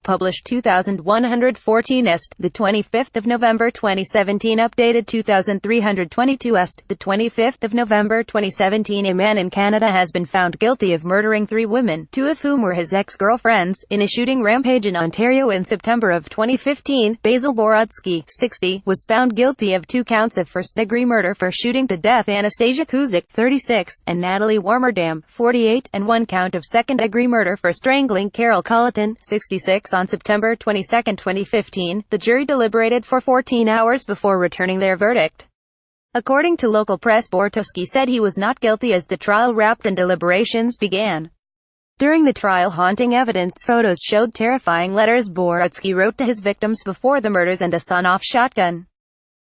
published 2114 est, the 25th of November 2017, updated 2322 est, the 25th of November 2017. A man in Canada has been found guilty of murdering 3 women, 2 of whom were his ex-girlfriends, in a shooting rampage in Ontario in September of 2015. Basil Borutski, 60, was found guilty of 2 counts of first-degree murder for shooting to death Anastasia Kuzyk, 36, and Nathalie Warmerdam, 48, and 1 count of second-degree murder for strangling Carol Culleton, 66. On September 22, 2015, the jury deliberated for 14 hours before returning their verdict. According to local press, Borutski said he was not guilty as the trial wrapped and deliberations began. During the trial, haunting evidence photos showed terrifying letters Borutski wrote to his victims before the murders and a sawn-off shotgun.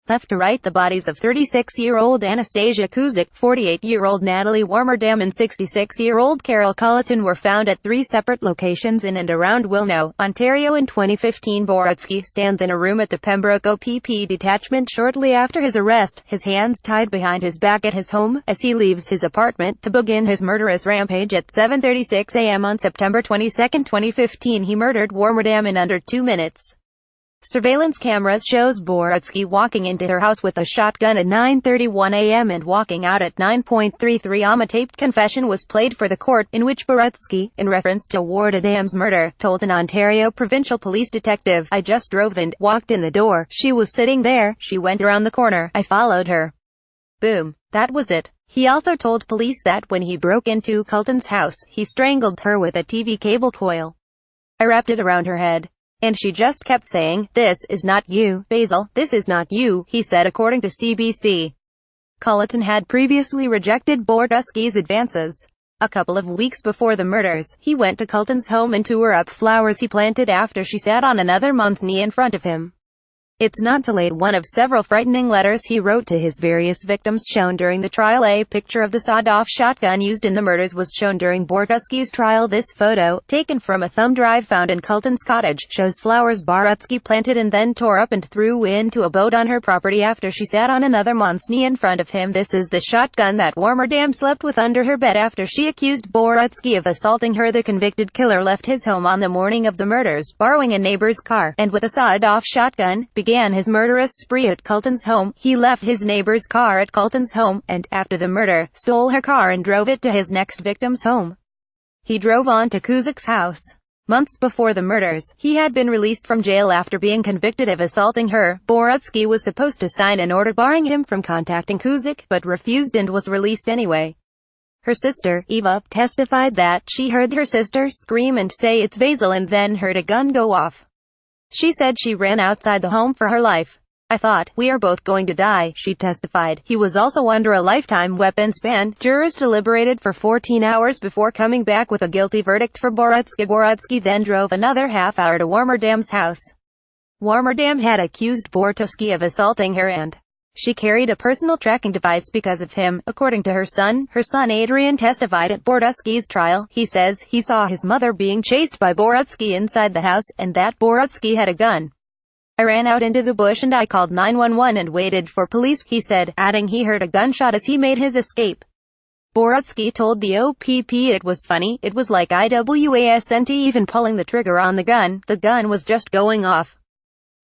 Left to right, the bodies of 36-year-old Anastasia Kuzyk, 48-year-old Nathalie Warmerdam and 66-year-old Carol Culleton were found at 3 separate locations in and around Wilno, Ontario in 2015. Borutski stands in a room at the Pembroke OPP detachment shortly after his arrest, his hands tied behind his back at his home, as he leaves his apartment to begin his murderous rampage at 7:36 a.m. on September 22, 2015. He murdered Warmerdam in under 2 minutes. Surveillance cameras shows Borutski walking into her house with a shotgun at 9:31 a.m. and walking out at 9:33 am. A taped confession was played for the court, in which Borutski, in reference to Warmerdam's murder, told an Ontario provincial police detective, "I just drove and walked in the door. She was sitting there. She went around the corner. I followed her. Boom. That was it." He also told police that when he broke into Culleton's house, he strangled her with a TV cable coil. "I wrapped it around her head. And she just kept saying, 'This is not you, Basil, this is not you,'" he said, according to CBC. Culleton had previously rejected Borutski's advances. A couple of weeks before the murders, he went to Culleton's home and tore up flowers he planted after she sat on another man's knee in front of him. "It's not too late," one of several frightening letters he wrote to his various victims shown during the trial. A picture of the sawed-off shotgun used in the murders was shown during Borutski's trial. This photo, taken from a thumb drive found in Culleton's cottage, shows flowers Borutski planted and then tore up and threw into a boat on her property after she sat on another man's knee in front of him. This is the shotgun that Warmerdam slept with under her bed after she accused Borutski of assaulting her. The convicted killer left his home on the morning of the murders, borrowing a neighbor's car, and with a sawed-off shotgun, began his murderous spree at Culleton's home. He left his neighbor's car at Culleton's home, and, after the murder, stole her car and drove it to his next victim's home. He drove on to Kuzyk's house. Months before the murders, he had been released from jail after being convicted of assaulting her. Borutski was supposed to sign an order barring him from contacting Kuzyk, but refused and was released anyway. Her sister, Eva, testified that she heard her sister scream and say, "It's Basil," and then heard a gun go off. She said she ran outside the home for her life. "I thought, we are both going to die," she testified. He was also under a lifetime weapons ban. Jurors deliberated for 14 hours before coming back with a guilty verdict for Borutski. Borutski then drove another half hour to Warmerdam's house. Warmerdam had accused Borutski of assaulting her, and she carried a personal tracking device because of him, according to her son. Her son Adrian testified at Borutski's trial. He says he saw his mother being chased by Borutski inside the house, and that Borutski had a gun. "I ran out into the bush and I called 911 and waited for police," he said, adding he heard a gunshot as he made his escape. Borutski told the OPP it was funny, it was like I wasn't even pulling the trigger on the gun was just going off.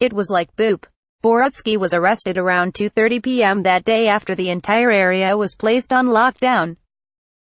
It was like boop. Borutski was arrested around 2:30 p.m. that day after the entire area was placed on lockdown.